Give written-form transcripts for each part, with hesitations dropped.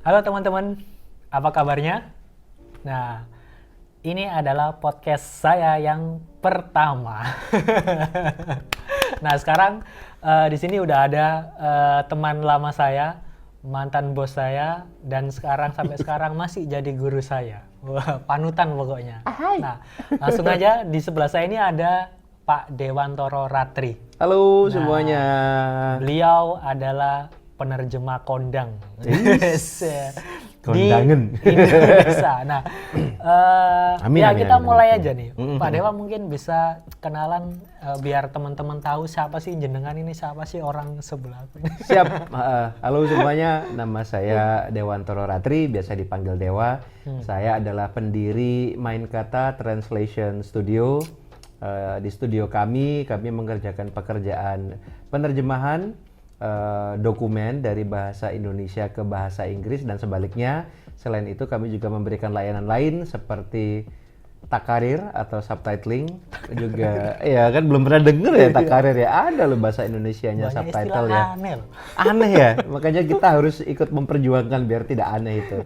Halo teman-teman, apa kabarnya? Nah, ini adalah podcast saya yang pertama. Nah, sekarang di sini udah ada teman lama saya, mantan bos saya, dan sampai sekarang masih jadi guru saya. Wah, panutan pokoknya. Nah, langsung aja di sebelah saya ini ada Pak Dewantoro Ratri. Halo semuanya. Beliau adalah penerjemah kondang. Kondangan. Di Indonesia. Nah, kita mulai amin. aja nih. Pak Dewa mungkin bisa kenalan biar teman-teman tahu siapa sih jenengan ini, siapa sih orang sebelah aku ini. Siap. Halo semuanya, nama saya Dewantoro Ratri, biasa dipanggil Dewa. Saya adalah pendiri Main Kata Translation Studio. Di studio kami mengerjakan pekerjaan penerjemahan dokumen dari bahasa Indonesia ke bahasa Inggris dan sebaliknya. Selain itu kami juga memberikan layanan lain seperti takarir atau subtitling juga. Ya kan belum pernah denger ya takarir ya, ada loh bahasa Indonesianya subtitle ya. Aneh ya, makanya kita harus ikut memperjuangkan biar tidak aneh itu.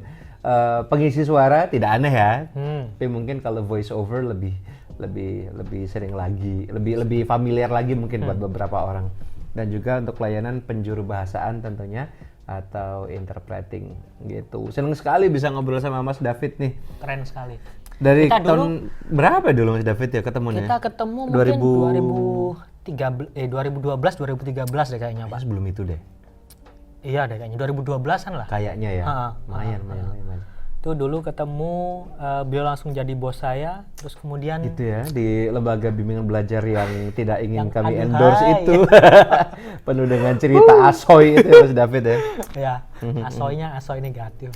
Pengisi suara tidak aneh ya, tapi mungkin kalau voice over lebih sering lagi, lebih familiar lagi mungkin buat beberapa orang. Dan juga untuk layanan penjuru bahasaan tentunya atau interpreting gitu. Senang sekali bisa ngobrol sama Mas David nih. Keren sekali. Dari kita tahun berapa dulu Mas David ya ketemunya? Kita ketemu mungkin 2013 deh kayaknya, Pak. Sebelum itu deh. Iya deh kayaknya 2012-an lah. Kayaknya ya. Lumayan. Itu dulu ketemu, beliau langsung jadi bos saya, terus kemudian itu ya di lembaga bimbingan belajar yang tidak ingin kami endorse itu. Penuh dengan cerita asoy itu ya Mas David ya. Ya, asoy negatif.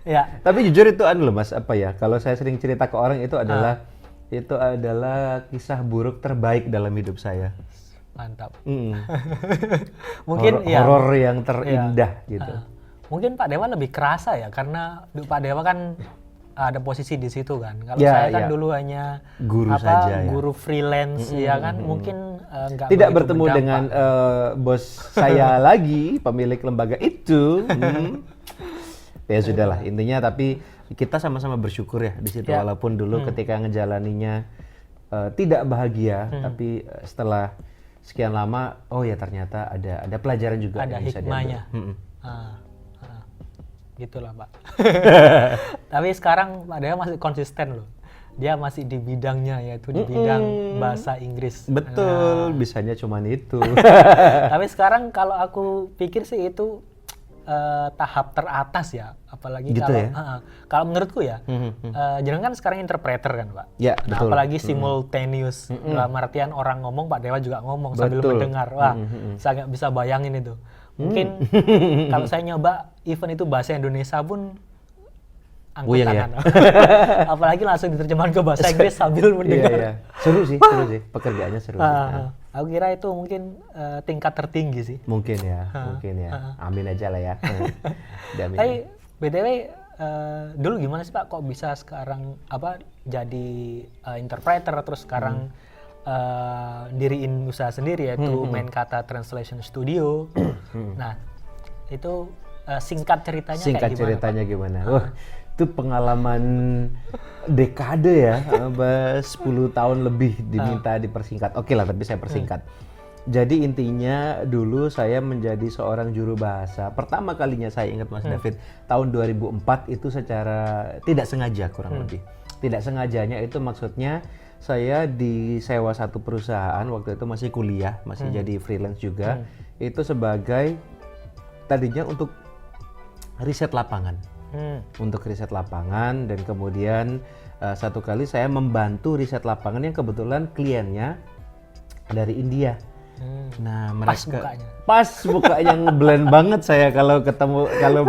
Ya. Tapi jujur itu loh Mas, apa ya, kalau saya sering cerita ke orang itu adalah kisah buruk terbaik dalam hidup saya. Mantap. Mungkin horor yang terindah gitu. Mungkin Pak Dewa lebih kerasa ya, karena Pak Dewa kan ada posisi di situ kan. Kalau saya kan dulu hanya guru saja, guru freelance ya kan, mungkin nggak tidak bertemu dengan bos saya lagi, pemilik lembaga itu. Ya sudahlah, intinya tapi kita sama-sama bersyukur ya di situ, walaupun dulu ketika ngejalaninya tidak bahagia, tapi setelah sekian lama, oh ya ternyata ada pelajaran juga ada yang bisa hikmahnya. Gitulah Pak. Tapi sekarang Pak Dewa masih konsisten loh. Dia masih di bidangnya, yaitu di bidang bahasa Inggris. Betul, bisanya cuman itu. Tapi sekarang kalau aku pikir sih itu tahap teratas ya, apalagi gitu kalau ya? Kalau menurutku ya, jangan kan sekarang interpreter kan Pak. Ya, nah, betul. Apalagi simultaneous, dalam artian orang ngomong, Pak Dewa juga ngomong sambil mendengar. Wah, saya nggak bisa bayangin itu. Mungkin kalau saya nyoba event itu bahasa Indonesia pun angkut tangan. Ya? Apalagi langsung diterjemahkan ke bahasa Inggris sambil mendengar. Iya. Seru sih, pekerjaannya seru. Aku kira itu mungkin tingkat tertinggi sih. Mungkin ya. Amin aja lah ya. Tapi BTW dulu gimana sih Pak, kok bisa sekarang jadi interpreter, terus sekarang diriin usaha sendiri yaitu Main Kata Translation Studio. Nah, itu singkat ceritanya kayak gimana? Ceritanya Pak? Gimana? Wah, itu pengalaman dekade ya, 10 tahun lebih diminta dipersingkat. Oke lah, tapi saya persingkat. Jadi intinya dulu saya menjadi seorang juru bahasa. Pertama kalinya saya ingat Mas David, tahun 2004 itu secara tidak sengaja kurang lebih. Tidak sengajanya itu maksudnya saya disewa satu perusahaan, waktu itu masih kuliah, masih jadi freelance juga. Itu sebagai tadinya untuk riset lapangan. Untuk riset lapangan, dan kemudian satu kali saya membantu riset lapangan yang kebetulan kliennya dari India. Nah, mereka pas mukanya ngeblend banget saya kalau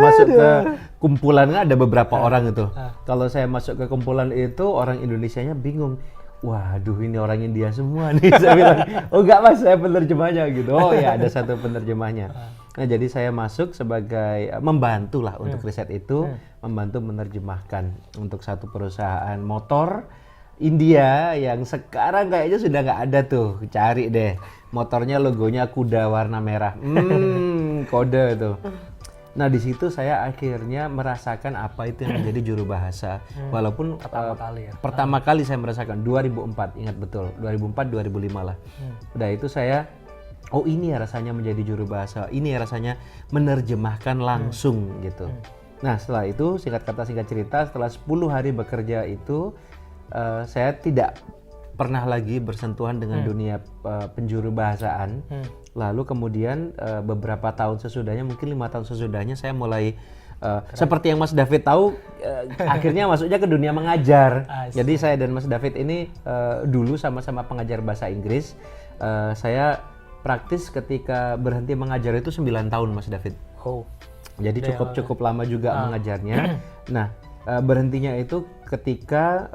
masuk ke kumpulan, kan ada beberapa orang itu. Kalau saya masuk ke kumpulan itu, orang Indonesianya bingung. Waduh, ini orang India semua nih. Saya bilang, oh enggak Mas, saya penerjemahnya gitu. Oh ya, ada satu penerjemahnya. Nah, jadi saya masuk sebagai membantu lah untuk riset itu, membantu menerjemahkan untuk satu perusahaan motor India yang sekarang kayaknya sudah nggak ada tuh. Cari deh, motornya logonya kuda warna merah. Kode tuh. Nah di situ saya akhirnya merasakan apa itu yang menjadi juru bahasa. Walaupun Pertama kali ya. pertama kali saya merasakan 2004, ingat betul 2004-2005 lah. Udah itu saya, oh ini ya rasanya menjadi juru bahasa, ini ya rasanya menerjemahkan langsung gitu. Nah setelah itu singkat kata singkat cerita, setelah 10 hari bekerja itu saya tidak pernah lagi bersentuhan dengan dunia penjuru bahasaan. Lalu kemudian beberapa tahun sesudahnya, mungkin 5 tahun sesudahnya saya mulai seperti yang Mas David tahu, akhirnya masuknya ke dunia mengajar. Jadi saya dan Mas David ini dulu sama-sama pengajar bahasa Inggris. Saya praktis ketika berhenti mengajar itu 9 tahun Mas David. Oh. Jadi cukup lama juga mengajarnya. Nah berhentinya itu ketika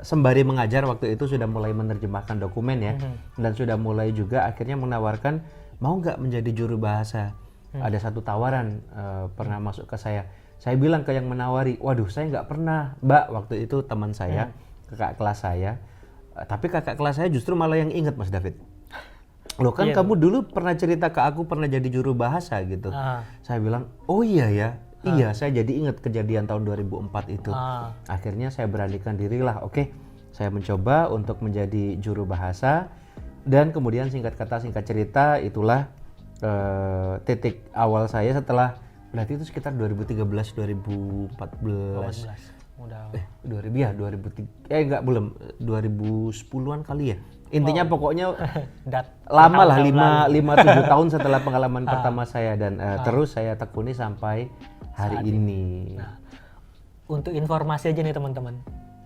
sembari mengajar waktu itu sudah mulai menerjemahkan dokumen ya, dan sudah mulai juga akhirnya menawarkan mau nggak menjadi juru bahasa. Ada satu tawaran pernah masuk ke saya. Saya bilang ke yang menawari, waduh saya nggak pernah Mbak, waktu itu teman saya, kakak kelas saya. Tapi kakak kelas saya justru malah yang ingat Mas David. Loh kan kamu dulu pernah cerita ke aku pernah jadi juru bahasa gitu. Saya bilang, oh iya ya. Iya, saya jadi ingat kejadian tahun 2004 itu. Akhirnya saya beranikan dirilah, oke, saya mencoba untuk menjadi juru bahasa. Dan kemudian singkat kata singkat cerita itulah titik awal saya setelah, berarti itu sekitar 2013-2014. 2010-an kali ya. Intinya pokoknya lama lah, 5-7 tahun setelah pengalaman pertama saya, dan terus saya tekuni sampai hari ini. Nah, untuk informasi aja nih teman-teman,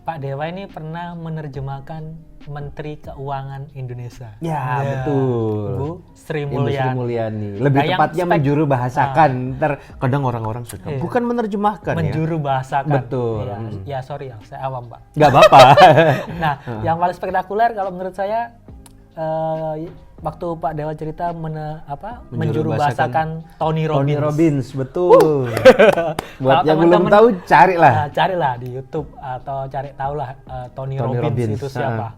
Pak Dewa ini pernah menerjemahkan Menteri Keuangan Indonesia. Ya, betul. Bu Sri Ibu Sri Mulyani. Mulyani. Lebih tepatnya menjuru bahasakan. Kadang orang-orang suka, bukan menerjemahkan menjuru bahasakan. Betul. Ya sorry ya, saya awam Pak. Nggak apa-apa. Nah, yang paling spektakuler kalau menurut saya waktu Pak Dewa cerita menjuru bahasakan Tony Robbins. Tony Robbins, betul. Buat yang belum tahu, carilah. Carilah di YouTube atau cari tahulah Tony Robbins itu siapa.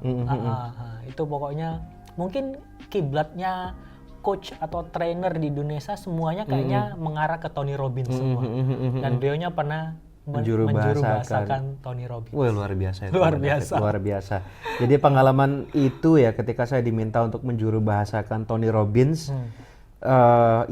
Itu pokoknya mungkin kiblatnya coach atau trainer di Indonesia semuanya kayaknya mengarah ke Tony Robbins semua. Dan beliaunya pernah menjuru bahasakan Tony Robbins. Wah, luar biasa. Luar biasa. Jadi pengalaman itu ya, ketika saya diminta untuk menjuru bahasakan Tony Robbins,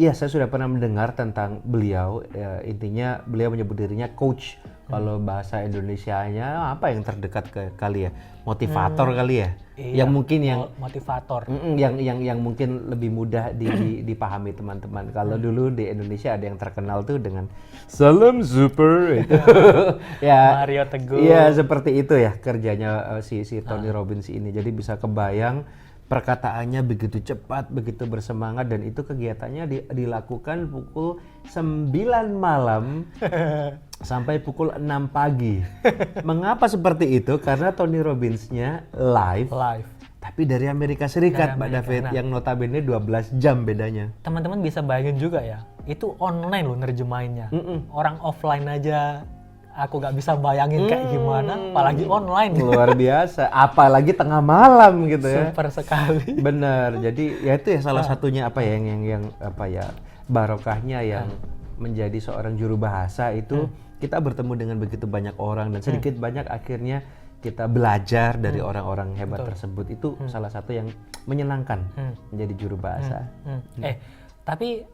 ya saya sudah pernah mendengar tentang beliau. Intinya beliau menyebut dirinya coach. Kalau bahasa Indonesianya apa yang terdekat ke kali ya? Motivator kali ya? Iya, yang mungkin motivator. Yang mungkin lebih mudah dipahami teman-teman. Kalau dulu di Indonesia ada yang terkenal tuh dengan salam super itu. Ya, Mario Teguh. Iya, seperti itu ya kerjanya si Tony Robbins ini. Jadi bisa kebayang perkataannya begitu cepat, begitu bersemangat, dan itu kegiatannya dilakukan pukul 9 malam sampai pukul 6 pagi. Mengapa seperti itu? Karena Tony Robbins-nya live. Tapi dari Amerika Serikat, Pak David, yang notabene 12 jam bedanya. Teman-teman bisa bayangin juga ya, itu online loh nerjemahinnya. Orang offline aja aku gak bisa bayangin kayak gimana, apalagi online. Luar biasa, apalagi tengah malam gitu ya. Super sekali. Bener, jadi ya itu ya salah satunya apa ya yang apa ya barokahnya yang menjadi seorang juru bahasa itu kita bertemu dengan begitu banyak orang, dan sedikit banyak akhirnya kita belajar dari orang-orang hebat tersebut. Itu salah satu yang menyenangkan menjadi juru bahasa. Tapi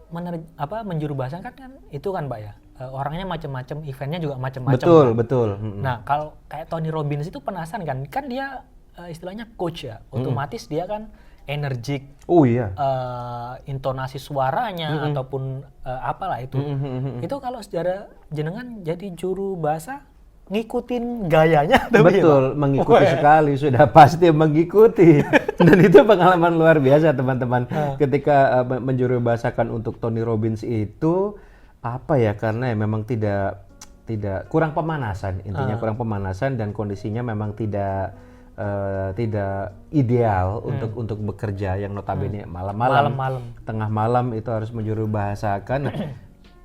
menjuru bahasa kan itu kan Pak ya, orangnya macam-macam, eventnya juga macam-macam. Betul. Nah kalau kayak Tony Robbins itu penasaran kan dia istilahnya coach ya, otomatis dia kan energik. Oh iya. Intonasi suaranya ataupun apalah itu. Itu kalau secara jenengan jadi juru bahasa ngikutin gayanya. Betul, mengikuti sekali, sudah pasti mengikuti. Dan itu pengalaman luar biasa teman-teman. Ketika menjuru bahasakan untuk Tony Robbins itu apa ya, karena ya memang tidak kurang pemanasan, intinya kurang pemanasan, dan kondisinya memang tidak ideal untuk bekerja yang notabene malam-malam, tengah malam itu harus menjuru bahasakan.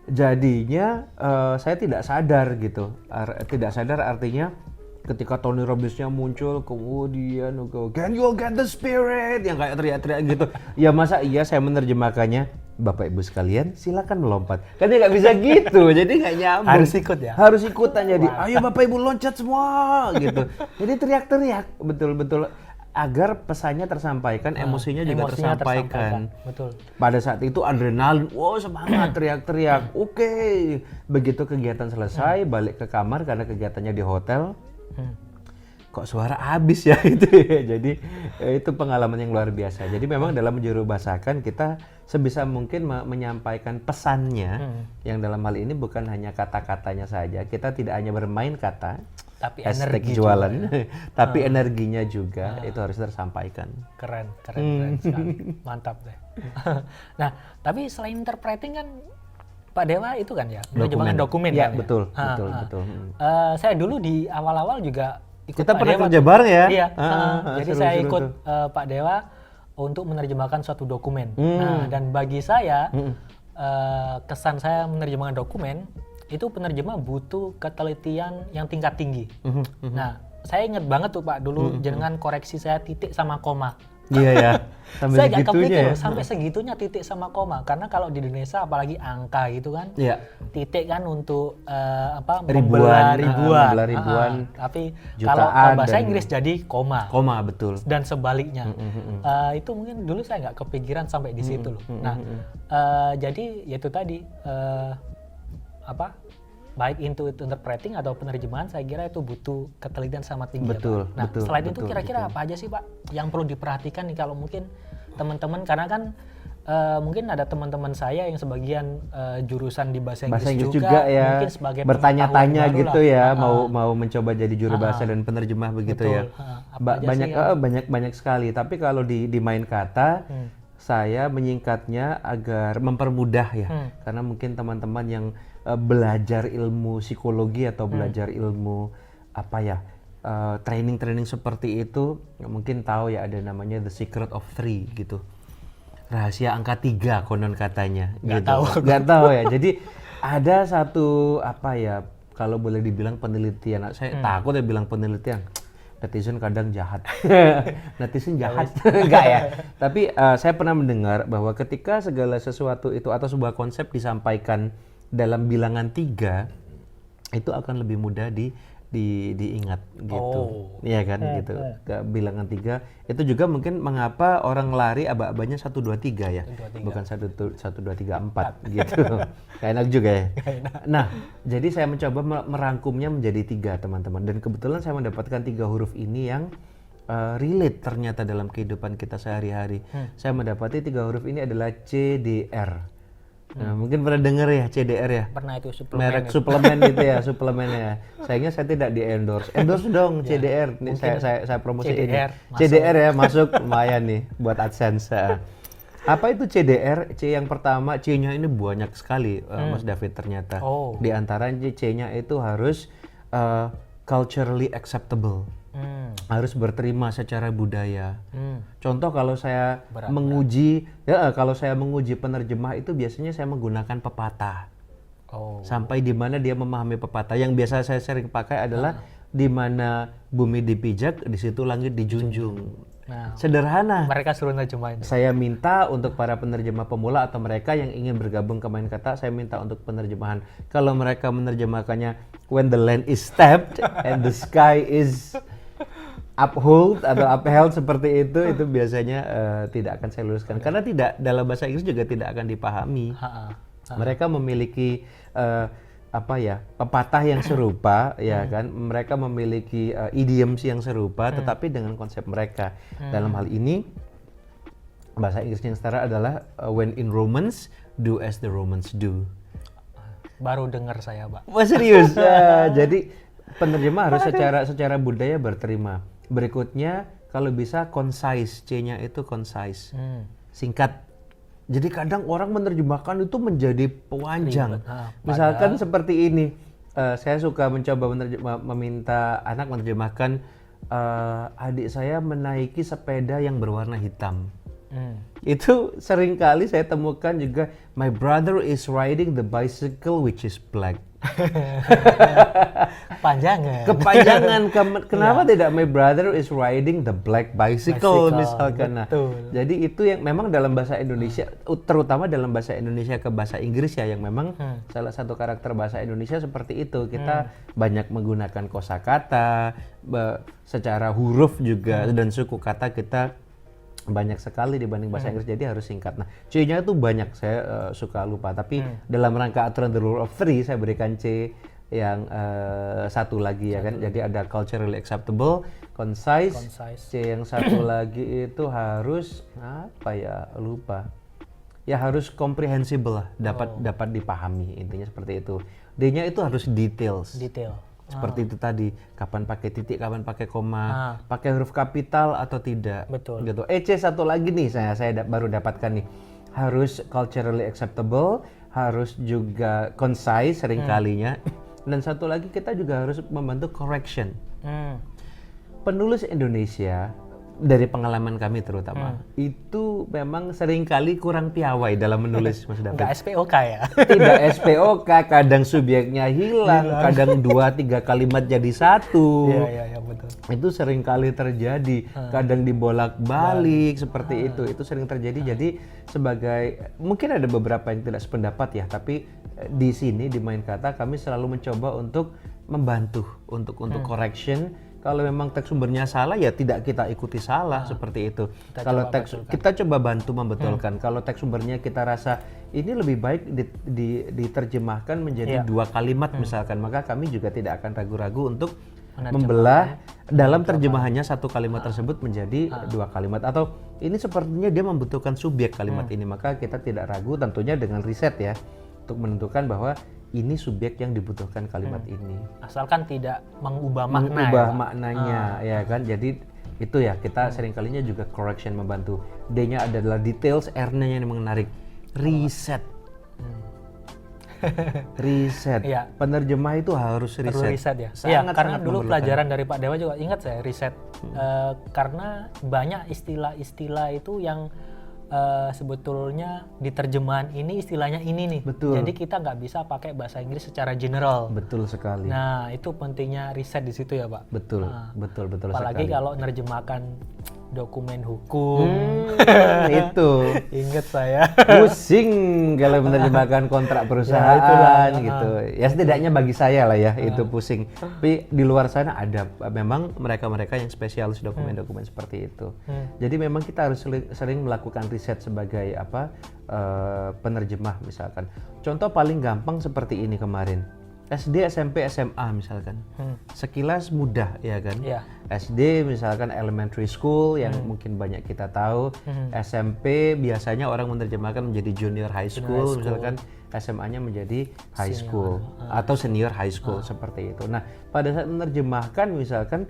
Jadinya saya tidak sadar gitu, tidak sadar artinya ketika Tony Robbins-nya muncul kemudian can you get the spirit yang kayak teriak-teriak gitu. Ya masa iya saya menerjemahkannya, Bapak Ibu sekalian silakan melompat. Kan dia nggak bisa gitu, jadi nggak nyambung. Harus ikut ya? Harus ikutan jadi, ayo Bapak Ibu loncat semua gitu. Jadi teriak-teriak, betul-betul agar pesannya tersampaikan, emosinya juga tersampaikan. Betul. Pada saat itu adrenalin, wow semangat teriak-teriak. Oke, begitu kegiatan selesai, balik ke kamar karena kegiatannya di hotel. Kok suara habis ya itu ya. Jadi itu pengalaman yang luar biasa. Jadi memang dalam juru bahasakan kita sebisa mungkin menyampaikan pesannya yang dalam hal ini bukan hanya kata-katanya saja. Kita tidak hanya bermain kata, tapi energi jualan, ya. Tapi energinya juga itu harus tersampaikan. Keren sekali. Mantap deh. Nah, tapi selain interpreting kan Pak Dewa itu kan ya, menerjemahkan dokumen ya, kan betul, ya? betul. Saya dulu di awal-awal juga ikut kita Pak pernah Dewa kerja bareng ya? Iya. Jadi seru, saya seru ikut tuh. Pak Dewa untuk menerjemahkan suatu dokumen. Nah, dan bagi saya kesan saya menerjemahkan dokumen itu penerjemah butuh ketelitian yang tingkat tinggi. Nah, saya ingat banget tuh Pak dulu jenengan koreksi saya titik sama koma. Iya ya. Sampai Saya nggak segitunya kepikir ya. sampai segitunya titik sama koma, karena kalau di Indonesia apalagi angka gitu kan, Iya. titik kan untuk Ribuan, membelah ribuan. ribuan, Tapi jutaan kalau bahasa dan- Inggris jadi koma. Koma betul. Dan sebaliknya. Itu mungkin dulu saya nggak kepikiran sampai di situ loh. Nah, jadi yaitu tadi baik itu interpreting atau penerjemahan, saya kira itu butuh ketelitian sama tinggi. Betul, ya, Pak. Nah, betul, selain itu betul, kira-kira apa aja sih Pak yang perlu diperhatikan nih kalau mungkin teman-teman, karena kan mungkin ada teman-teman saya yang sebagian jurusan di bahasa Inggris juga ya, mungkin sebagai bertanya-tanya pengetahuan gitu baru ya, lah. mau mencoba jadi juru bahasa dan penerjemah begitu Betul. ya. Apa aja sih Banyak sekali, tapi kalau di main kata saya menyingkatnya agar mempermudah ya, karena mungkin teman-teman yang belajar ilmu psikologi atau belajar ilmu training seperti itu mungkin tahu ya, ada namanya The Secret of Three gitu, rahasia angka 3 konon katanya. Nggak tahu ya. Jadi ada satu kalau boleh dibilang penelitian, saya takut ya bilang penelitian, netizen kadang jahat. Netizen jahat. Enggak ya. Tapi saya pernah mendengar bahwa ketika segala sesuatu itu atau sebuah konsep disampaikan dalam bilangan 3, itu akan lebih mudah diingat gitu. Iya kan gitu. Ke bilangan 3 itu juga mungkin mengapa orang lari aba-abanya 1 2 3 ya. 1, 2, 3. Bukan 1 2 3 4 gitu. Gak enak juga ya. Nah, jadi saya mencoba merangkumnya menjadi 3 teman-teman, dan kebetulan saya mendapatkan 3 huruf ini yang relate ternyata dalam kehidupan kita sehari-hari. Saya mendapati 3 huruf ini adalah CDR. Nah, mungkin pernah dengar ya CDR ya? Pernah, itu suplemen. Merek suplemen itu ya, suplemennya. Sayangnya saya tidak di endorse. Endorse dong CDR. Nih saya promosi CDR ini. CDR ya, masuk lumayan nih buat AdSense. Apa itu CDR? C yang pertama, C-nya ini banyak sekali Mas David ternyata. Di antaranya C-nya itu harus culturally acceptable. Harus berterima secara budaya. Contoh kalau saya menguji penerjemah itu biasanya saya menggunakan pepatah. Sampai di mana dia memahami pepatah. Yang biasa saya sering pakai adalah di mana bumi dipijak, di situ langit dijunjung. Nah, sederhana. Mereka suruh nerjemahin. Saya minta untuk para penerjemah pemula atau mereka yang ingin bergabung ke Main Kata, saya minta untuk penerjemahan. Kalau mereka menerjemahkannya when the land is stabbed and the sky is upheld seperti itu biasanya tidak akan saya luruskan, karena tidak, dalam bahasa Inggris juga tidak akan dipahami. Mereka memiliki pepatah yang serupa, ya kan? Mereka memiliki idioms yang serupa, tetapi dengan konsep mereka. Dalam hal ini bahasa Inggris yang setara adalah when in Romans, do as the Romans do. Baru dengar saya, Pak. Wah, serius. Jadi penerjemah harus secara budaya berterima. Berikutnya kalau bisa concise, C-nya itu concise, singkat. Jadi kadang orang menerjemahkan itu menjadi panjang. Misalkan seperti ini, saya suka mencoba meminta anak menerjemahkan, adik saya menaiki sepeda yang berwarna hitam. Itu sering kali saya temukan juga, my brother is riding the bicycle which is black. Panjangan. Kepanjangan. Kenapa tidak my brother is riding the black bicycle misalkan. Nah, jadi itu yang memang dalam bahasa Indonesia, terutama dalam bahasa Indonesia ke bahasa Inggris ya, yang memang salah satu karakter bahasa Indonesia seperti itu. Kita banyak menggunakan kosakata, secara huruf juga dan suku kata kita banyak sekali dibanding bahasa Inggris, jadi harus singkat. Nah, C-nya itu banyak, saya suka lupa. Tapi dalam rangka aturan the rule of three, saya berikan C yang satu lagi ya kan. Jadi ada culturally acceptable, concise. C yang satu lagi itu harus apa ya, lupa. Ya harus comprehensible lah, dapat dipahami, intinya seperti itu. D-nya itu harus details. Seperti itu tadi, kapan pakai titik, kapan pakai koma, pakai huruf kapital atau tidak. Betul. Gitu. C satu lagi nih saya baru dapatkan nih, harus culturally acceptable, harus juga concise seringkalinya, dan satu lagi kita juga harus membantu correction. Penulis Indonesia dari pengalaman kami terutama itu memang seringkali kurang piawai dalam menulis, Mas David. Nggak SPOK ya? Tidak SPOK, kadang subjeknya hilang, kadang 2-3 kalimat jadi satu. Iya betul. Itu seringkali terjadi, kadang dibolak-balik seperti itu sering terjadi. Jadi sebagai, mungkin ada beberapa yang tidak sependapat ya, tapi di sini di Main Kata kami selalu mencoba untuk membantu untuk correction. Kalau memang teks sumbernya salah ya tidak kita ikuti salah, seperti itu. Kalau teks kita coba bantu membetulkan. Kalau teks sumbernya kita rasa ini lebih baik diterjemahkan menjadi 2 kalimat misalkan, maka kami juga tidak akan ragu-ragu untuk membelah dalam terjemahannya 1 kalimat tersebut menjadi 2 kalimat, atau ini sepertinya dia membutuhkan subjek kalimat ini, maka kita tidak ragu tentunya dengan riset ya untuk menentukan bahwa ini subjek yang dibutuhkan kalimat ini. Asalkan tidak mengubah makna. Mengubah maknanya, ya kan. Jadi itu ya, kita seringkalinya juga correction membantu. D-nya adalah details, R-nya yang menarik. Riset. Riset. Ya. Penerjemah itu harus riset. Perlu riset ya. Iya, karena dulu pelajaran dari Pak Dewa juga ingat saya riset. Karena banyak istilah-istilah itu yang sebetulnya di terjemahan ini istilahnya ini nih. Betul. Jadi kita nggak bisa pakai bahasa Inggris secara general. Betul sekali. Nah, itu pentingnya riset di situ ya, Pak. Betul, betul Apalagi sekali. kalau nerjemahkan dokumen hukum. Itu. Ingat saya. Pusing kalau menerjemahkan kontrak perusahaan gitu. Ya setidaknya bagi saya lah ya, itu pusing. Tapi di luar sana ada memang mereka-mereka yang spesialis dokumen-dokumen seperti itu. Jadi memang kita harus sering melakukan riset sebagai penerjemah misalkan. Contoh paling gampang seperti ini kemarin. SD, SMP, SMA misalkan. Sekilas mudah ya kan. SD misalkan elementary school yang mungkin banyak kita tahu. SMP biasanya orang menerjemahkan menjadi junior high school. Misalkan SMA-nya menjadi high school atau senior high school seperti itu. Nah, pada saat menerjemahkan misalkan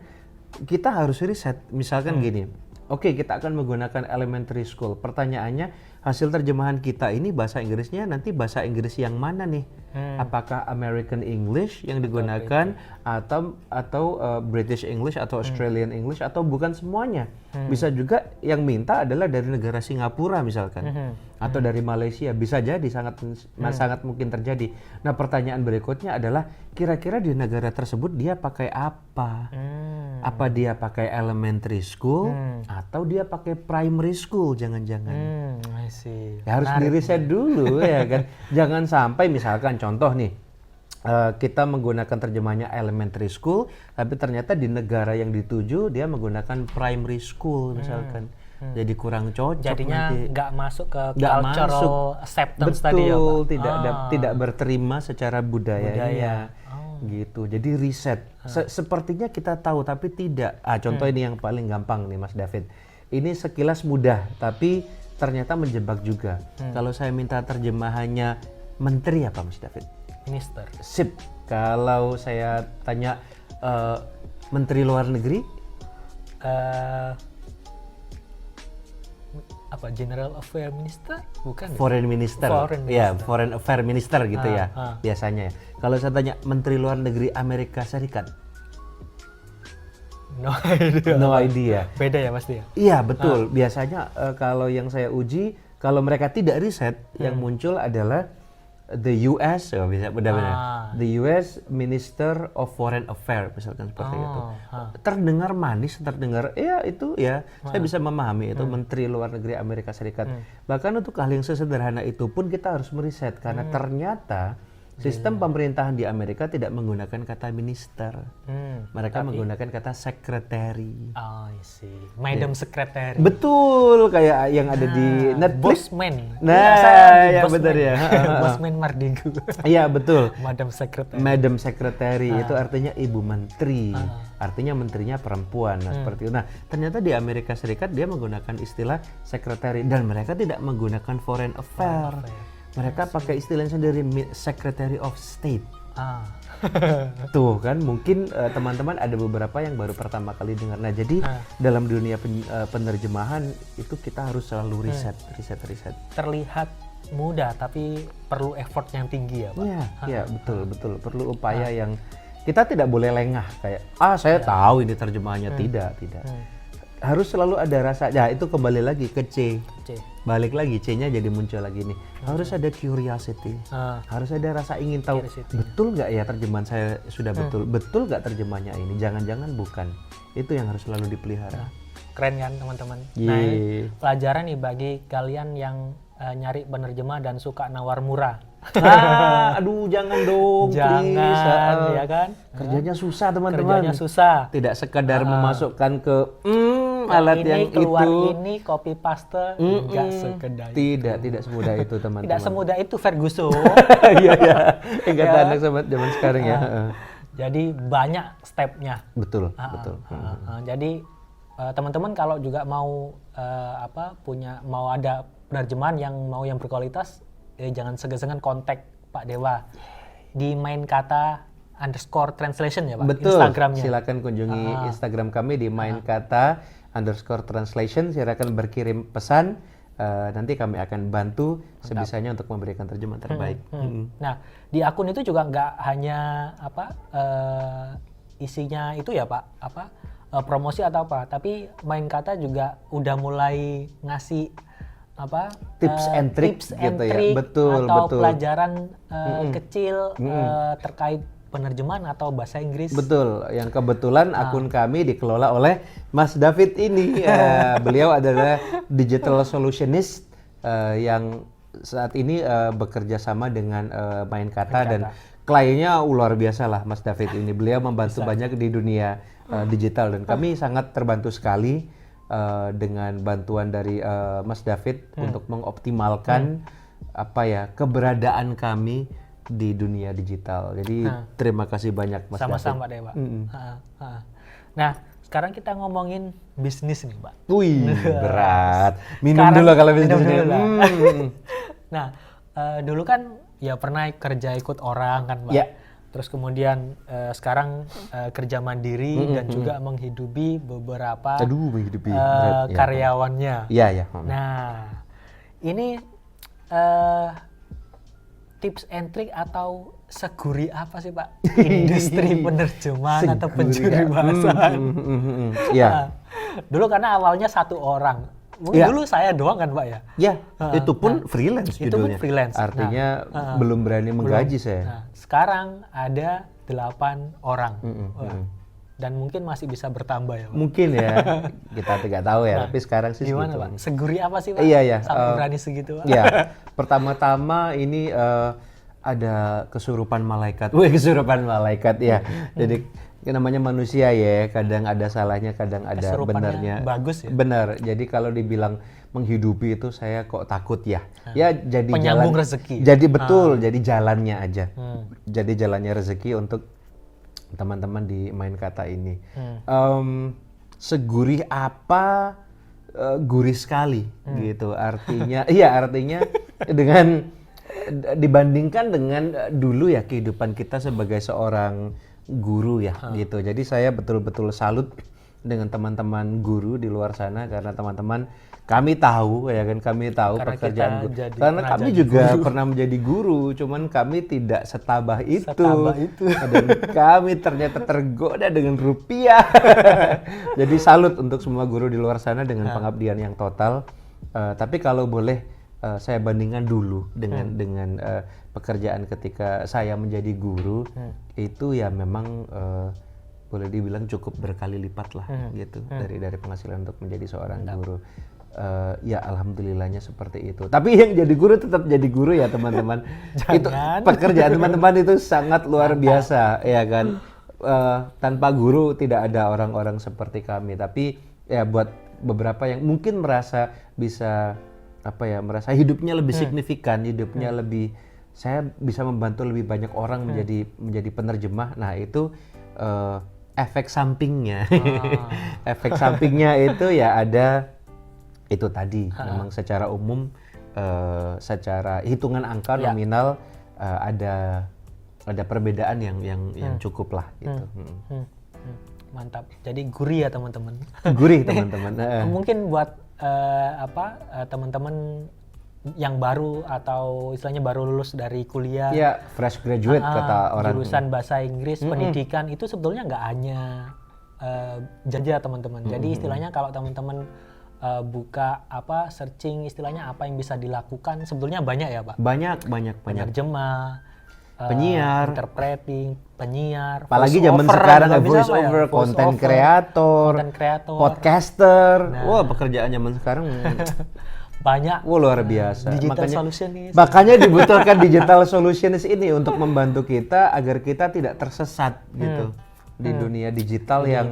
kita harus riset. Misalkan gini. Oke, kita akan menggunakan elementary school. Pertanyaannya, hasil terjemahan kita ini bahasa Inggrisnya nanti bahasa Inggris yang mana nih? Apakah American English yang digunakan atau British English atau Australian English atau bukan semuanya? Bisa juga yang minta adalah dari negara Singapura misalkan atau dari Malaysia, bisa jadi sangat mungkin terjadi. Nah, pertanyaan berikutnya adalah kira-kira di negara tersebut dia pakai apa? Apa dia pakai elementary school atau dia pakai primary school? Jangan-jangan. Ya, harus diriset dulu ya kan. Jangan sampai misalkan contoh nih, kita menggunakan terjemahnya elementary school, tapi ternyata di negara yang dituju dia menggunakan primary school misalkan. Jadi kurang cocok. Jadinya nggak masuk ke cultural acceptance tadi ya, Pak? Tidak berterima secara budayanya. Gitu. Jadi riset. Sepertinya kita tahu tapi tidak. Contoh ini yang paling gampang nih Mas David. Ini sekilas mudah tapi ternyata menjebak juga. Kalau saya minta terjemahannya menteri apa Mas David? Minister. Sip. Kalau saya tanya menteri luar negeri? Apa General Affairs Minister? Bukan. Foreign Minister. Ya, Foreign Affairs Minister gitu ya biasanya. Kalau saya tanya menteri luar negeri Amerika Serikat? No idea. No idea. Beda ya pasti ya? Iya betul. Biasanya kalau yang saya uji, kalau mereka tidak riset, yang muncul adalah the US, bisa benar-benar. Ah. The US Minister of Foreign Affairs, misalkan seperti itu. Ah. Terdengar manis, terdengar, ya itu ya, saya bisa memahami itu Menteri Luar Negeri Amerika Serikat. Bahkan untuk hal yang sesederhana itu pun kita harus meriset, karena ternyata sistem pemerintahan di Amerika tidak menggunakan kata minister. Mereka menggunakan kata secretary. Oh, I see. Madam Secretary. Betul, kayak yang ada di Netflix. Bossman. Nah, ya benar ya. Bossman Mardigu. Iya, betul. Madam Secretary. Madam Secretary itu artinya ibu menteri. Artinya menterinya perempuan. Nah, seperti itu. Nah, ternyata di Amerika Serikat dia menggunakan istilah secretary dan mereka tidak menggunakan foreign affair. Mereka pakai istilah sendiri, Secretary of State. Tuh kan, mungkin teman-teman ada beberapa yang baru pertama kali dengar. Nah, jadi dalam dunia penerjemahan itu kita harus selalu riset. Terlihat mudah, tapi perlu effort yang tinggi ya, Pak? Iya, betul. Perlu upaya yang kita tidak boleh lengah kayak, saya tahu ini terjemahannya. Tidak. Harus selalu ada rasa, ya itu kembali lagi ke C. Balik lagi, C-nya jadi muncul lagi nih. Harus ada curiosity, harus ada rasa ingin tahu, betul nggak ya terjemahan saya sudah betul nggak terjemahannya ini, jangan-jangan bukan. Itu yang harus selalu dipelihara. Keren kan teman-teman? Nah, ini pelajaran nih bagi kalian yang nyari penerjemah dan suka nawar murah. Aduh jangan dong, jangan, ya kan? Kerjanya susah teman-teman. Kerjanya susah. Tidak sekadar memasukkan ke alat ini, yang keluar itu. Ini copy paste, enggak sekedar tidak semudah itu teman-teman. Tidak semudah itu Ferguson. Iya. Kata anak zaman sekarang ya. Jadi banyak stepnya. Betul. Jadi teman-teman kalau juga mau mau ada penerjemahan yang berkualitas, jangan segan-segan kontak Pak Dewa di @mainkata_translation ya Pak. Betul. Instagramnya. Silakan kunjungi Instagram kami di mainkata_translation. Silakan berkirim pesan. Nanti kami akan bantu sebisanya untuk memberikan terjemahan terbaik. Nah, di akun itu juga nggak hanya isinya itu ya Pak, promosi atau apa, tapi Main Kata juga udah mulai ngasih tips and trick gitu ya. Betul. Pelajaran kecil terkait penerjemahan atau bahasa Inggris. Betul, yang kebetulan akun kami dikelola oleh Mas David ini. Beliau adalah digital solutionist yang saat ini bekerja sama dengan Main Kata dan kliennya luar biasa lah Mas David ini. Beliau membantu banyak di dunia digital dan kami sangat terbantu sekali dengan bantuan dari Mas David untuk mengoptimalkan keberadaan kami di dunia digital. Jadi terima kasih banyak Mas David. Sama-sama deh Pak. Nah, sekarang kita ngomongin bisnis nih Pak. Wih, berat. Minum dulu kalau bisnis. Nah, dulu kan ya pernah kerja ikut orang kan Pak. Ya. Terus kemudian sekarang kerja mandiri dan juga menghidupi beberapa karyawannya. Iya. Nah, ini tips and trick atau seguri apa sih Pak industri penerjemahan atau pencuri bahasa? Iya. Dulu karena awalnya satu orang. Mungkin dulu saya doang kan Pak ya? Ya, itu pun freelance judulnya. Itu pun freelance. Artinya belum berani menggaji saya. Nah, sekarang ada 8 orang. Dan mungkin masih bisa bertambah ya Pak? Mungkin ya, kita tidak tahu ya, tapi sekarang sih gimana Pak? Seguri apa sih Pak? Iya. Sampai berani segitu Pak? Iya, pertama-tama ini ada kesurupan malaikat. Kesurupan malaikat ya. Jadi namanya manusia ya, kadang ada salahnya, kadang ada benarnya. Bagus ya? Benar, jadi kalau dibilang menghidupi itu saya kok takut ya. Ya jadi penyambung rezeki. Jadi betul, jadi jalannya aja. Jadi jalannya rezeki untuk teman-teman di Main Kata ini. Segurih apa? Gurih sekali gitu. Artinya dengan dibandingkan dengan dulu ya kehidupan kita sebagai seorang guru ya gitu. Jadi saya betul-betul salut dengan teman-teman guru di luar sana karena teman-teman kami tahu pekerjaan guru. Karena kami juga pernah menjadi guru, cuman kami tidak setabah itu. Dan kami ternyata tergoda dengan rupiah. Jadi salut untuk semua guru di luar sana dengan pengabdian yang total. Tapi kalau boleh saya bandingkan dulu dengan pekerjaan ketika saya menjadi guru, itu ya memang boleh dibilang cukup berkali lipat lah gitu dari penghasilan untuk menjadi seorang guru. Ya alhamdulillahnya seperti itu. Tapi yang jadi guru tetap jadi guru ya teman-teman. Itu pekerjaan teman-teman itu sangat luar biasa ya kan. Tanpa guru tidak ada orang-orang seperti kami. Tapi ya buat beberapa yang mungkin merasa bisa merasa hidupnya lebih signifikan, hidupnya lebih, saya bisa membantu lebih banyak orang menjadi penerjemah. Nah itu efek sampingnya. Efek sampingnya itu ya ada itu tadi. Memang secara umum, secara hitungan angka nominal ada perbedaan yang cukup lah gitu. Mantap. Jadi gurih ya teman-teman. Gurih teman-teman. Mungkin buat teman-teman yang baru atau istilahnya baru lulus dari kuliah, ya fresh graduate kata orang, jurusan bahasa Inggris, pendidikan itu sebetulnya nggak hanya jajah teman-teman. Jadi istilahnya kalau teman-teman buka searching istilahnya apa yang bisa dilakukan, sebetulnya banyak ya Pak. Banyak. Penerjemah, penyiar, interpreting, penyiar, apalagi zaman sekarang voice over, content creator, podcaster. Wah, pekerjaan zaman sekarang banyak. Wah, luar biasa. Digital solutionist. Makanya dibutuhkan digital solutionist ini untuk membantu kita agar kita tidak tersesat gitu di dunia digital yang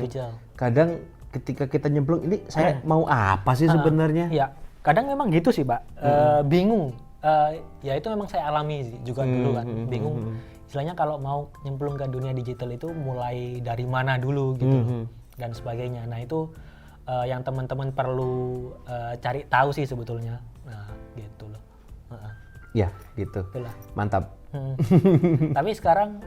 kadang ketika kita nyemplung ini saya mau apa sih sebenarnya? Ya, kadang memang gitu sih Pak. Bingung. Ya itu memang saya alami juga dulu kan, bingung istilahnya kalau mau nyemplung ke dunia digital itu mulai dari mana dulu gitu dan sebagainya. Nah itu yang teman-teman perlu cari tahu sih sebetulnya. Nah gitu loh. Ya gitu. Itulah. Mantap. Tapi sekarang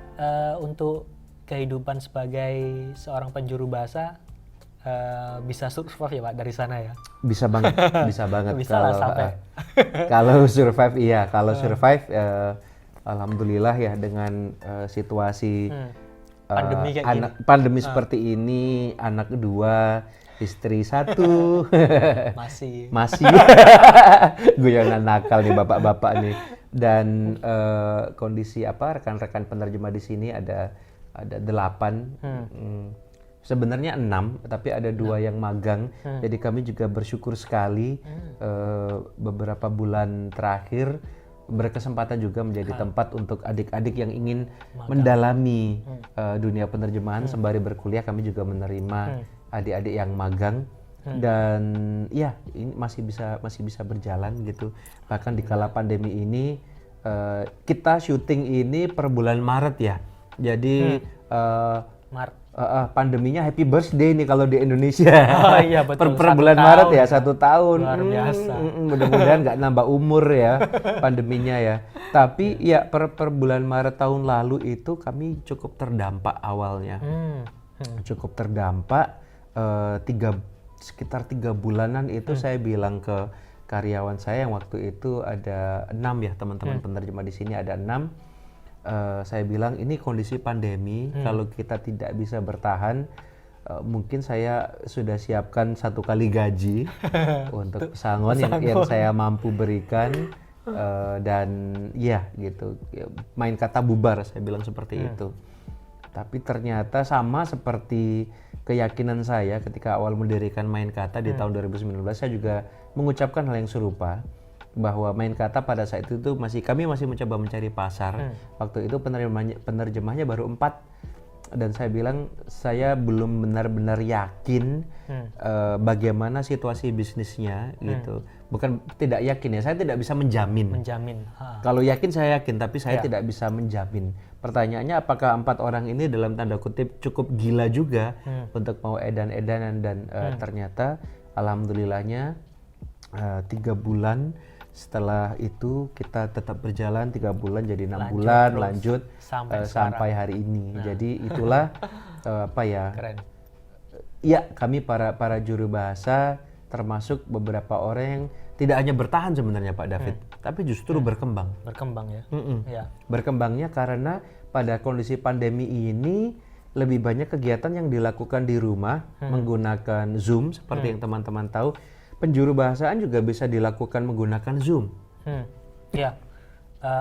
untuk kehidupan sebagai seorang penjuru bahasa bisa survive ya Pak dari sana ya? Bisa banget. Bisa lah sampai. Kalau survive iya, kalau survive alhamdulillah ya dengan situasi pandemi seperti ini, anak kedua, istri satu, masih guyonan nakal nih bapak-bapak nih, dan kondisi rekan-rekan penerjemah di sini ada 8. Sebenarnya 6, tapi ada 2 yang magang. Jadi kami juga bersyukur sekali beberapa bulan terakhir berkesempatan juga menjadi tempat untuk adik-adik yang ingin mendalami dunia penerjemahan sembari berkuliah. Kami juga menerima adik-adik yang magang dan ya ini masih bisa berjalan gitu. Bahkan di kala pandemi ini kita syuting ini per bulan Maret ya. Jadi pandeminya happy birthday nih kalau di Indonesia. Oh iya betul. per bulan Maret ya 1 tahun. Luar biasa. Mudah-mudahan nggak nambah umur ya pandeminya ya. Tapi ya per bulan Maret tahun lalu itu kami cukup terdampak awalnya. Cukup terdampak sekitar 3 bulanan itu saya bilang ke karyawan saya yang waktu itu ada 6 ya teman-teman penerjemah di sini ada 6. Saya bilang ini kondisi pandemi, kalau kita tidak bisa bertahan, mungkin saya sudah siapkan 1 kali gaji untuk pesangon yang saya mampu berikan, dan ya gitu, main kata bubar, saya bilang seperti itu. Tapi ternyata sama seperti keyakinan saya ketika awal mendirikan Main Kata di tahun 2019, saya juga mengucapkan hal yang serupa. Bahwa Main Kata pada saat itu kami masih mencoba mencari pasar. Waktu itu penerjemahnya baru 4 dan saya bilang saya belum benar-benar yakin bagaimana situasi bisnisnya gitu. Bukan tidak yakin ya, saya tidak bisa menjamin. Kalau yakin saya yakin, tapi saya tidak bisa menjamin. Pertanyaannya apakah 4 orang ini dalam tanda kutip cukup gila juga untuk mau edan-edanan dan ternyata alhamdulillahnya 3 bulan setelah itu kita tetap berjalan 3 bulan jadi 6 bulan lanjut sampai hari ini. Jadi itulah Keren. Ya kami para juru bahasa termasuk beberapa orang yang tidak hanya bertahan sebenarnya Pak David, tapi justru berkembang. Berkembang ya. Ya. Berkembangnya karena pada kondisi pandemi ini lebih banyak kegiatan yang dilakukan di rumah menggunakan Zoom seperti yang teman-teman tahu. Penjuru bahasaan juga bisa dilakukan menggunakan Zoom. Ya.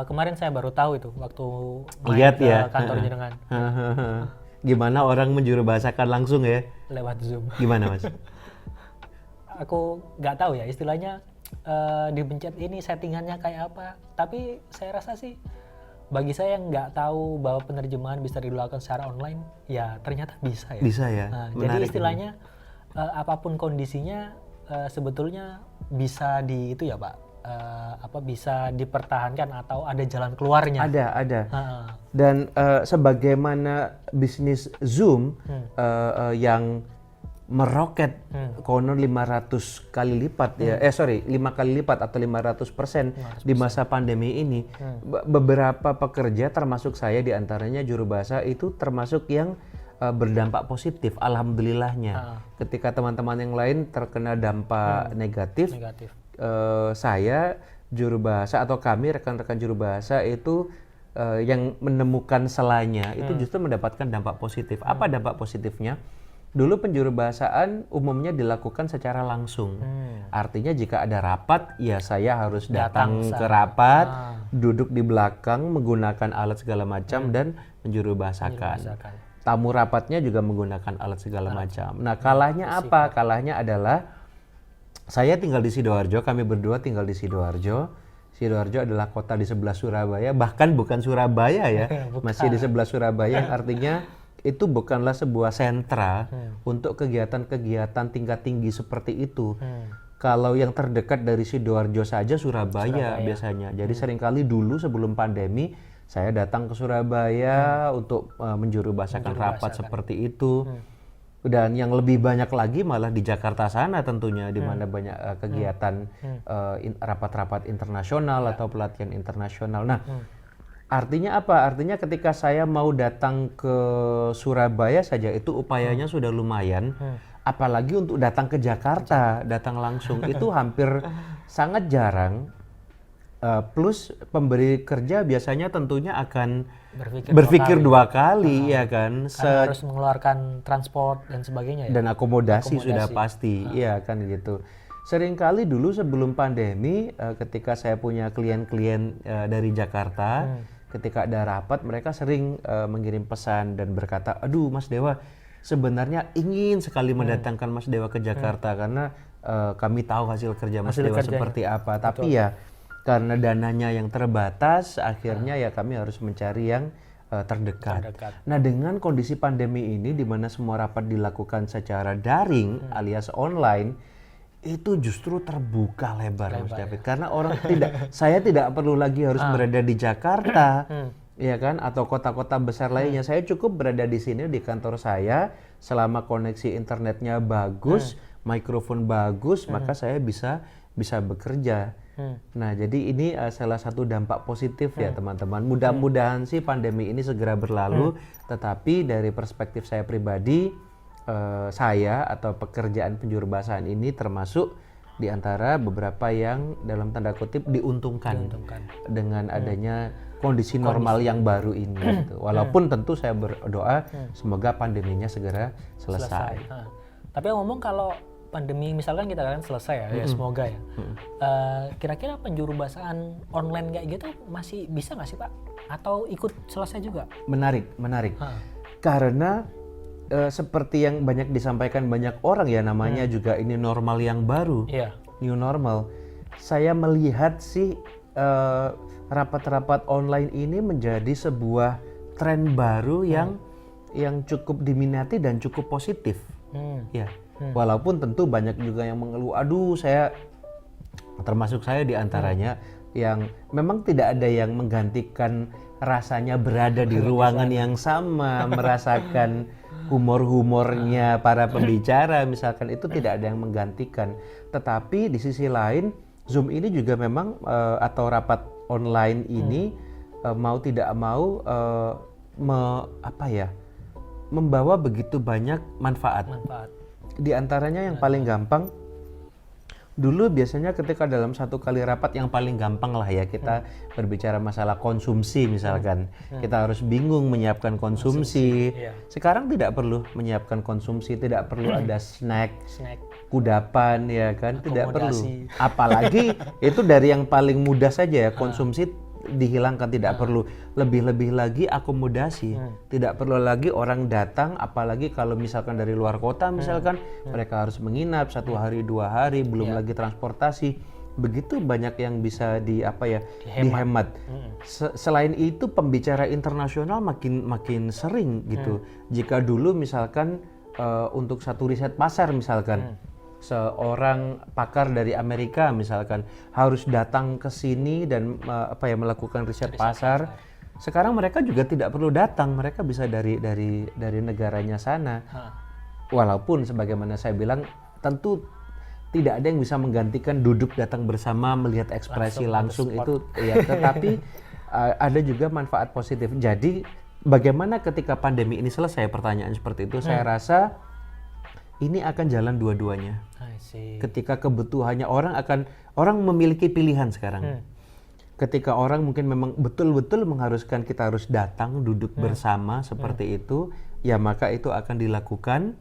Kemarin saya baru tahu itu waktu main Lihat ke ya. kantor jenengan Gimana orang menjuru bahasakan langsung ya? lewat Zoom. Gimana Mas? Aku nggak tahu ya istilahnya dipencet ini settingannya kayak apa. Tapi saya rasa sih bagi saya yang nggak tahu bahwa penerjemahan bisa dilakukan secara online, ya ternyata bisa ya. Bisa ya. Nah, jadi Menarik istilahnya apapun kondisinya sebetulnya bisa itu ya Pak, bisa dipertahankan atau ada jalan keluarnya. Ada. Heeh. Dan sebagaimana bisnis Zoom yang meroket konon 500 kali lipat ya, 5 kali lipat atau 500% di masa pandemi ini, beberapa pekerja termasuk saya diantaranya juru bahasa itu termasuk yang berdampak positif, alhamdulillahnya. Ketika teman-teman yang lain terkena dampak negatif. Saya juru bahasa atau kami rekan-rekan juru bahasa itu yang menemukan selanya itu justru mendapatkan dampak positif. Apa dampak positifnya? Dulu penjuru bahasaan umumnya dilakukan secara langsung. Artinya jika ada rapat, ya saya harus datang ke rapat, duduk di belakang menggunakan alat segala macam dan menjuru bahasakan. Tamu rapatnya juga menggunakan alat segala macam. Nah, kalahnya apa? Kalahnya adalah saya tinggal di Sidoarjo, kami berdua tinggal di Sidoarjo. Sidoarjo adalah kota di sebelah Surabaya, bahkan bukan Surabaya ya, masih di sebelah Surabaya, yang artinya itu bukanlah sebuah sentra untuk kegiatan-kegiatan tingkat tinggi seperti itu. Kalau yang terdekat dari Sidoarjo saja Surabaya biasanya. Jadi seringkali dulu sebelum pandemi saya datang ke Surabaya untuk menjuru bahasakan rapat seperti itu. Dan yang lebih banyak lagi malah di Jakarta sana tentunya, di mana banyak kegiatan rapat-rapat internasional atau pelatihan internasional. Nah, artinya apa? Artinya ketika saya mau datang ke Surabaya saja itu upayanya sudah lumayan. Apalagi untuk datang ke Jakarta, datang langsung itu hampir sangat jarang. Plus pemberi kerja biasanya tentunya akan berpikir dua kali ya kan. Harus mengeluarkan transport dan sebagainya ya. Dan akomodasi sudah pasti, ya kan gitu. Seringkali dulu sebelum pandemi ketika saya punya klien-klien dari Jakarta, ketika ada rapat mereka sering mengirim pesan dan berkata, aduh Mas Dewa, sebenarnya ingin sekali mendatangkan Mas Dewa ke Jakarta karena kami tahu hasil kerja Mas Dewa seperti apa. Tapi ya karena dananya yang terbatas, akhirnya ya kami harus mencari yang terdekat. Nah, dengan kondisi pandemi ini di mana semua rapat dilakukan secara daring alias online, itu justru terbuka lebar Mas David. Karena orang saya tidak perlu lagi harus berada di Jakarta, ya kan, atau kota-kota besar lainnya. Saya cukup berada di sini di kantor saya, selama koneksi internetnya bagus, mikrofon bagus, maka saya bisa bekerja. Nah, jadi ini salah satu dampak positif ya teman-teman. Mudah-mudahan sih pandemi ini segera berlalu, tetapi dari perspektif saya pribadi, saya atau pekerjaan penjuru bahasaan ini termasuk di antara beberapa yang dalam tanda kutip diuntungkan. Dengan adanya kondisi normal yang baru ini. Gitu. Walaupun tentu saya berdoa semoga pandeminya segera selesai. Tapi ngomong kalau pandemi misalkan kita kan selesai ya semoga ya. Kira-kira penjuru bahasaan online kayak gitu masih bisa nggak sih Pak? Atau ikut selesai juga? Menarik. Karena seperti yang banyak disampaikan banyak orang ya, namanya juga ini normal yang baru, new normal. Saya melihat sih rapat-rapat online ini menjadi sebuah tren baru yang cukup diminati dan cukup positif. Ya. Walaupun tentu banyak juga yang mengeluh, aduh saya, termasuk saya diantaranya, yang memang tidak ada yang menggantikan rasanya berada di ruangan yang sama, merasakan humor-humornya para pembicara misalkan, itu tidak ada yang menggantikan. Tetapi di sisi lain Zoom ini juga memang atau rapat online ini mau tidak mau membawa begitu banyak manfaat. Di antaranya yang paling gampang, Dulu biasanya ketika dalam satu kali rapat yang paling gampang lah ya kita berbicara masalah konsumsi misalkan. Kita harus bingung menyiapkan konsumsi. Iya. Sekarang tidak perlu menyiapkan konsumsi, tidak perlu ada snack, Snack. kudapan ya kan, tidak perlu. Akomodasi. Apalagi itu dari yang paling mudah saja ya, konsumsi dihilangkan, tidak perlu lebih-lebih lagi akomodasi, tidak perlu lagi orang datang, apalagi kalau misalkan dari luar kota misalkan mereka harus menginap 1 hari 2 hari, belum lagi transportasi, begitu banyak yang bisa dihemat. Selain itu pembicara internasional makin sering gitu. Jika dulu misalkan untuk satu riset pasar misalkan seorang pakar dari Amerika misalkan harus datang ke sini dan melakukan riset pasar. Sekarang mereka juga tidak perlu datang, mereka bisa dari negaranya sana. Walaupun sebagaimana saya bilang tentu tidak ada yang bisa menggantikan duduk datang bersama melihat ekspresi langsung itu ya, tetapi ada juga manfaat positif. Jadi bagaimana ketika pandemi ini selesai, pertanyaan seperti itu saya rasa ini akan jalan dua-duanya. Ketika kebutuhannya orang memiliki pilihan sekarang. Ketika orang mungkin memang betul-betul mengharuskan kita harus datang duduk bersama seperti itu, ya maka itu akan dilakukan.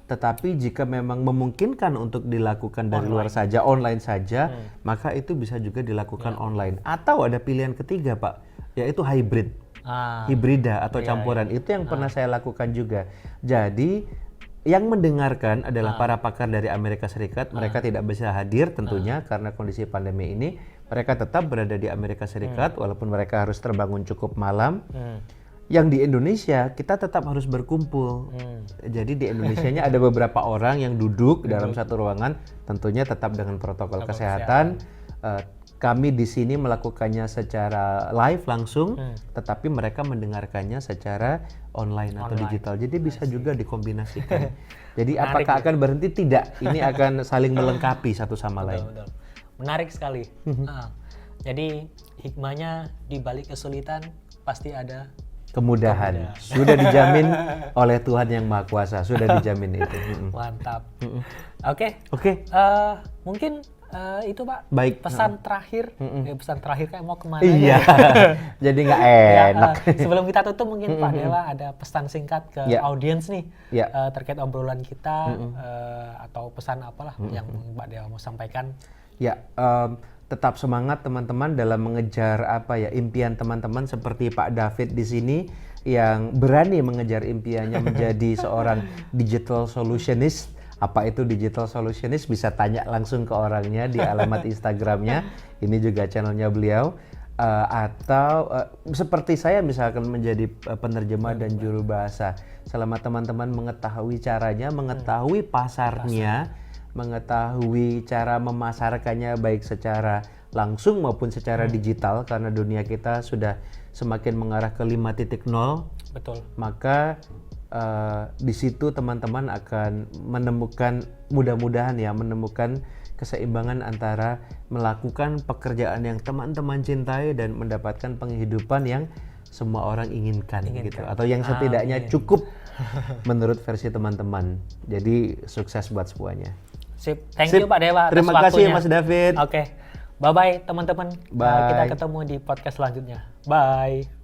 Tetapi jika memang memungkinkan untuk dilakukan dari luar saja, online saja, maka itu bisa juga dilakukan online. Atau ada pilihan ketiga, Pak, yaitu hybrid. Hibrida atau campuran. Itu yang pernah saya lakukan juga. Jadi yang mendengarkan adalah para pakar dari Amerika Serikat. Mereka tidak bisa hadir tentunya karena kondisi pandemi ini. Mereka tetap berada di Amerika Serikat walaupun mereka harus terbangun cukup malam. Yang di Indonesia kita tetap harus berkumpul. Jadi di Indonesianya ada beberapa orang yang duduk dalam satu ruangan, tentunya tetap dengan protokol kesehatan. Kami di sini melakukannya secara live langsung, tetapi mereka mendengarkannya secara online atau digital. Jadi bisa juga dikombinasikan. Jadi apakah akan berhenti? Tidak. Ini akan saling melengkapi satu sama lain. Betul. Menarik sekali. Jadi hikmahnya di balik kesulitan pasti ada kemudahan. Sudah dijamin oleh Tuhan yang Maha Kuasa. Sudah dijamin itu. Mantap. Oke. Mungkin itu Pak, baik. Pesan terakhir, pesan terakhir kayak mau kemana iya. Jadi nggak enak. Sebelum kita tutup mungkin Pak Dewa ada pesan singkat ke audiens nih terkait obrolan kita atau pesan apalah yang Pak Dewa mau sampaikan. Ya, tetap semangat teman-teman dalam mengejar impian teman-teman seperti Pak David di sini yang berani mengejar impiannya menjadi seorang digital solutionist. Apa itu digital solutionist? Bisa tanya langsung ke orangnya di alamat Instagramnya. Ini juga channelnya beliau. Atau seperti saya misalkan menjadi penerjemah dan juru bahasa. Selama teman-teman mengetahui caranya, mengetahui pasarnya, mengetahui cara memasarkannya baik secara langsung maupun secara digital, karena dunia kita sudah semakin mengarah ke 5.0. Betul. Maka di situ teman-teman akan menemukan, mudah-mudahan ya, menemukan keseimbangan antara melakukan pekerjaan yang teman-teman cintai dan mendapatkan penghidupan yang semua orang inginkan. Gitu, atau yang setidaknya cukup menurut versi teman-teman. Jadi sukses buat semuanya. Sip, thank you Pak Dewa atas Terima kasih Mas David. Oke, bye-bye teman-teman. Bye. Kita ketemu di podcast selanjutnya. Bye.